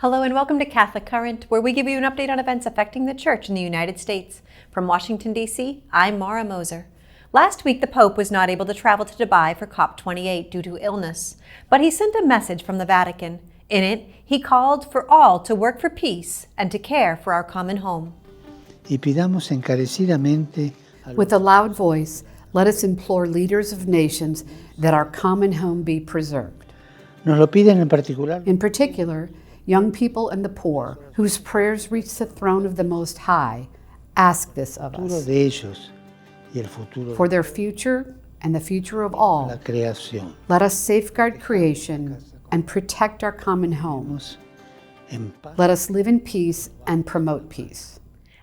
Hello and welcome to Catholic Current, where we give you an update on events affecting the Church in the United States. From Washington, D.C., I'm Maura Moser. Last week, the Pope was not able to travel to Dubai for COP28 due to illness, but he sent a message from the Vatican. In it, he called for all to work for peace and to care for our common home. With a loud voice, let us implore leaders of nations that our common home be preserved. In particular, young people and the poor, whose prayers reach the throne of the Most High, ask this of us. For their future and the future of all, let us safeguard creation and protect our common home. Let us live in peace and promote peace.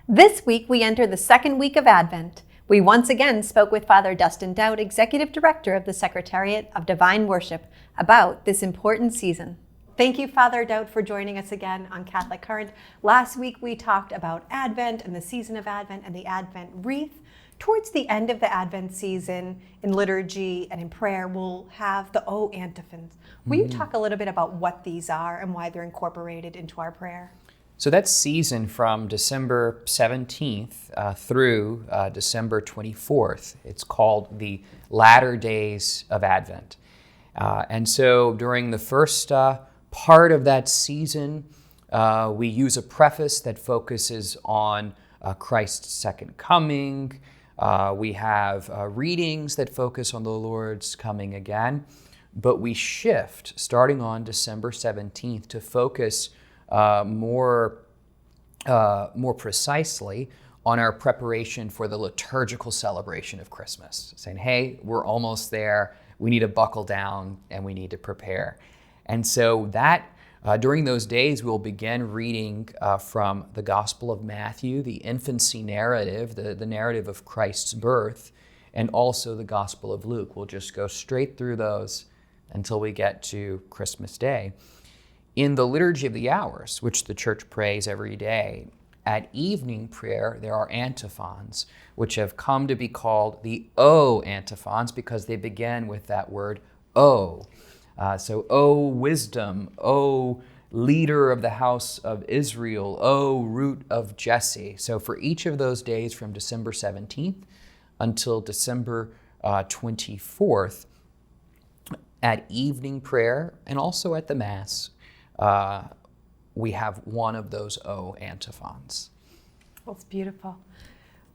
This week, we enter the second week of Advent. We once again spoke with Father Dustin Dowd, Executive Director of the Secretariat of Divine Worship, about this important season. Thank you, Father Dowd, for joining us again on Catholic Current. Last week, we talked about Advent and the season of Advent and the Advent wreath. Towards the end of the Advent season, in liturgy and in prayer, we'll have the O antiphons. Will you talk a little bit about what these are and why they're incorporated into our prayer? So that season from December 17th through December 24th, it's called the latter days of Advent. And so during the first part of that season, we use a preface that focuses on Christ's second coming. We have readings that focus on the Lord's coming again. But we shift, starting on December 17th, to focus more precisely on our preparation for the liturgical celebration of Christmas, saying, hey, we're almost there. We need to buckle down and we need to prepare. And so that during those days, we'll begin reading from the Gospel of Matthew, the infancy narrative, the narrative of Christ's birth, and also the Gospel of Luke. We'll just go straight through those until we get to Christmas Day. In the Liturgy of the Hours, which the Church prays every day, at evening prayer, there are antiphons, which have come to be called the O antiphons because they begin with that word O. So, O wisdom, O leader of the house of Israel, O root of Jesse. So for each of those days from December 17th until December 24th, at evening prayer and also at the Mass, we have one of those O antiphons. That's beautiful.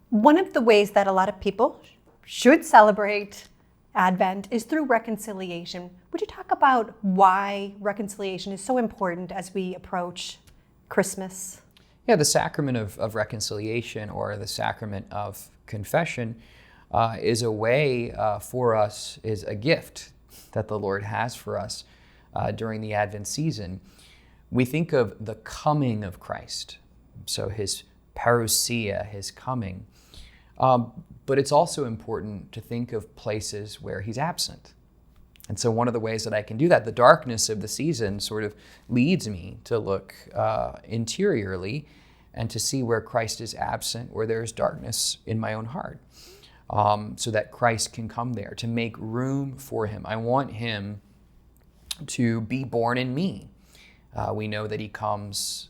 One of the ways that a lot of people should celebrate Advent is through reconciliation. Would you talk about why reconciliation is so important as we approach Christmas? Yeah, the sacrament of reconciliation, or the sacrament of confession, is a way for us, is a gift that the Lord has for us during the Advent season. We think of the coming of Christ, so his parousia, his coming. But it's also important to think of places where he's absent. And so one of the ways that I can do that, the darkness of the season sort of leads me to look interiorly and to see where Christ is absent, where there's darkness in my own heart, so that Christ can come there, to make room for him. I want him to be born in me. We know that he comes,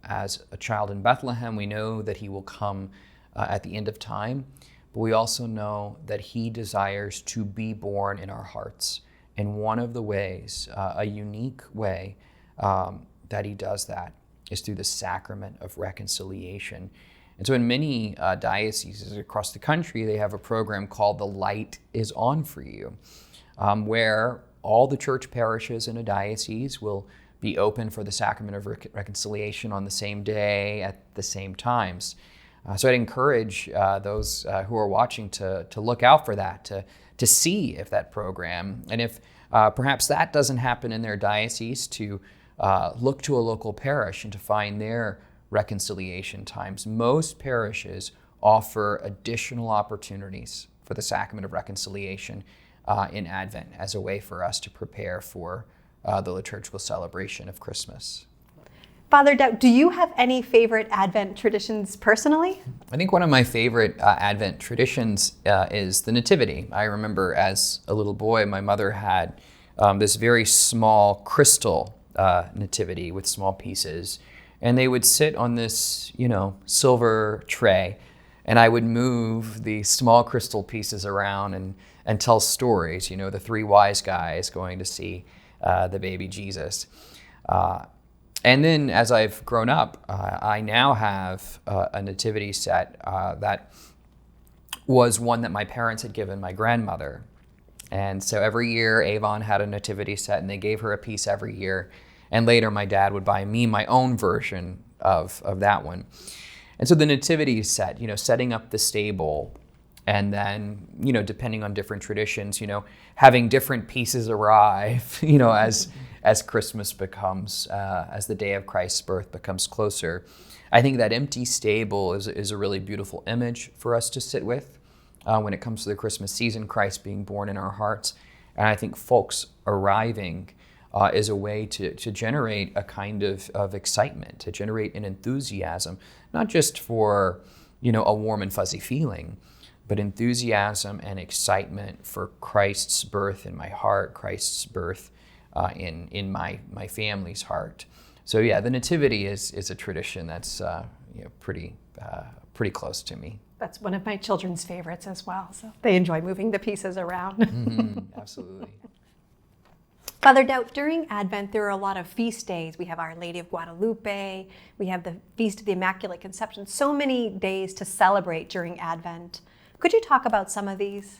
as a child in Bethlehem. We know that he will come at the end of time. But we also know that he desires to be born in our hearts. And one of the ways, a unique way that he does that, is through the sacrament of reconciliation. And so in many dioceses across the country, they have a program called The Light is On for You, where all the church parishes in a diocese will be open for the sacrament of reconciliation on the same day at the same times. So I'd encourage those who are watching to look out for that, to see if that program, and if perhaps that doesn't happen in their diocese, to look to a local parish and to find their reconciliation times. Most parishes offer additional opportunities for the sacrament of reconciliation in Advent as a way for us to prepare for the liturgical celebration of Christmas. Father Dowd, do you have any favorite Advent traditions personally? I think one of my favorite Advent traditions is the Nativity. I remember as a little boy, my mother had this very small crystal nativity with small pieces, and they would sit on this, silver tray, and I would move the small crystal pieces around and tell stories, the three wise guys going to see the baby Jesus. And then as I've grown up, I now have a nativity set that was one that my parents had given my grandmother. And so every year Avon had a nativity set, and they gave her a piece every year. And later my dad would buy me my own version of that one. And so the nativity set, setting up the stable, and then, depending on different traditions, having different pieces arrive, as Christmas becomes, as the day of Christ's birth becomes closer. I think that empty stable is a really beautiful image for us to sit with when it comes to the Christmas season, Christ being born in our hearts. And I think folks arriving is a way to generate a kind of excitement, to generate an enthusiasm, not just for, a warm and fuzzy feeling, but enthusiasm and excitement for Christ's birth in my heart, Christ's birth in my family's heart. So yeah, the nativity is a tradition that's pretty close to me. That's one of my children's favorites as well. So they enjoy moving the pieces around. Absolutely. Father Dowd, during Advent, there are a lot of feast days. We have Our Lady of Guadalupe. We have the Feast of the Immaculate Conception. So many days to celebrate during Advent. Could you talk about some of these?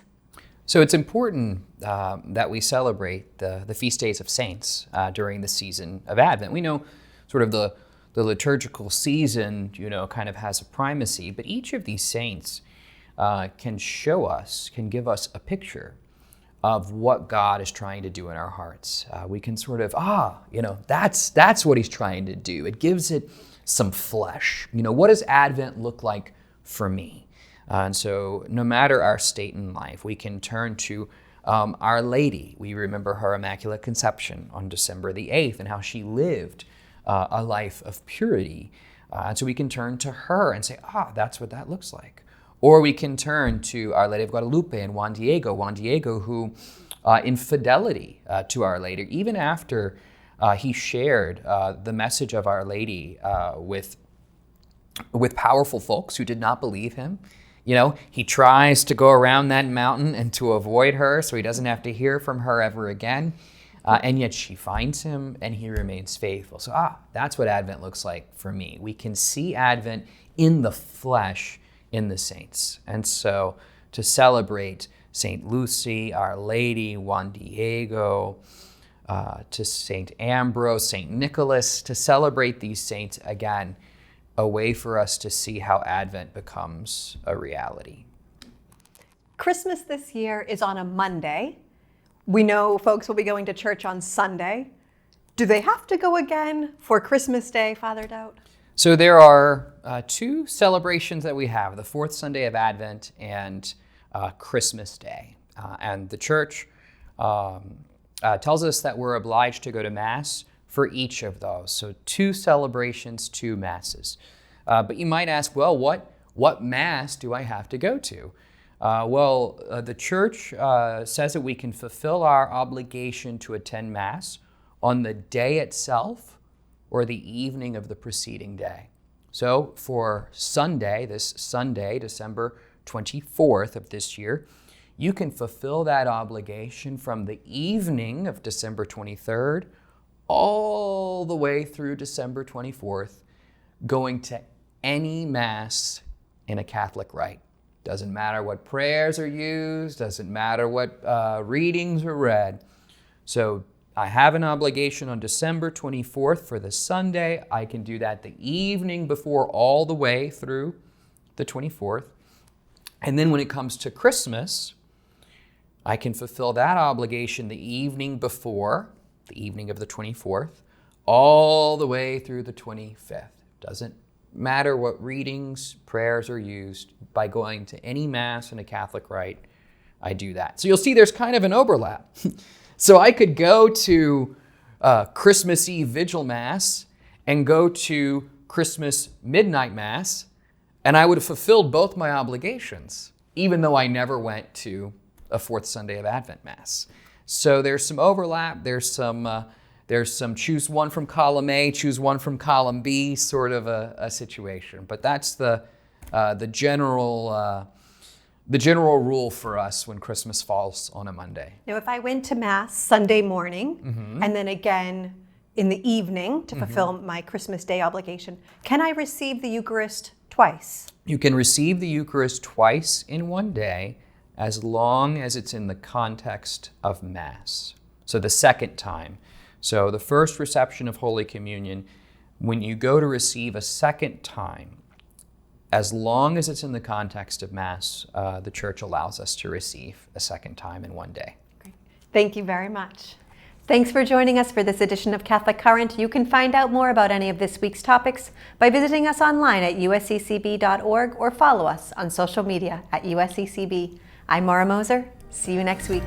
So it's important that we celebrate the feast days of saints during the season of Advent. We know sort of the liturgical season, kind of has a primacy, but each of these saints can give us a picture of what God is trying to do in our hearts. We can sort of, that's what he's trying to do. It gives it some flesh. What does Advent look like for me? And so no matter our state in life, we can turn to Our Lady. We remember her Immaculate Conception on December the 8th and how she lived a life of purity. And so we can turn to her and say, that's what that looks like. Or we can turn to Our Lady of Guadalupe and Juan Diego who in fidelity to Our Lady, even after he shared the message of Our Lady with powerful folks who did not believe him. He tries to go around that mountain and to avoid her so he doesn't have to hear from her ever again. And yet she finds him and he remains faithful. So, that's what Advent looks like for me. We can see Advent in the flesh in the saints. And so to celebrate St. Lucy, Our Lady, Juan Diego, to St. Ambrose, St. Nicholas, to celebrate these saints again, a way for us to see how Advent becomes a reality. Christmas this year is on a Monday. We know folks will be going to church on Sunday. Do they have to go again for Christmas Day, Father Dowd? So there are two celebrations that we have, the fourth Sunday of Advent and Christmas Day. And the church tells us that we're obliged to go to Mass for each of those. So 2 celebrations, 2 Masses. But you might ask, well, what Mass do I have to go to? The church says that we can fulfill our obligation to attend Mass on the day itself or the evening of the preceding day. So for Sunday, this Sunday, December 24th of this year, you can fulfill that obligation from the evening of December 23rd all the way through December 24th, going to any Mass in a Catholic rite. Doesn't matter what prayers are used, doesn't matter what readings are read. So I have an obligation on December 24th for the Sunday. I can do that the evening before all the way through the 24th. And then when it comes to Christmas, I can fulfill that obligation the evening before, the evening of the 24th, all the way through the 25th. Doesn't matter what readings, prayers are used. By going to any Mass in a Catholic rite, I do that. So you'll see there's kind of an overlap. So I could go to Christmas Eve Vigil Mass and go to Christmas Midnight Mass, and I would have fulfilled both my obligations, even though I never went to a fourth Sunday of Advent Mass. So there's some overlap, there's some there's some choose one from column A, choose one from column B sort of a situation. But that's the general rule for us when Christmas falls on a Monday. Now, if I went to Mass Sunday morning and then again in the evening to fulfill my Christmas Day obligation, can I receive the Eucharist twice? You can receive the Eucharist twice in one day as long as it's in the context of Mass. So the second time. So the first reception of Holy Communion, when you go to receive a second time, as long as it's in the context of Mass, the Church allows us to receive a second time in one day. Great. Thank you very much. Thanks for joining us for this edition of Catholic Current. You can find out more about any of this week's topics by visiting us online at usccb.org or follow us on social media at USCCB. I'm Maura Moser. See you next week.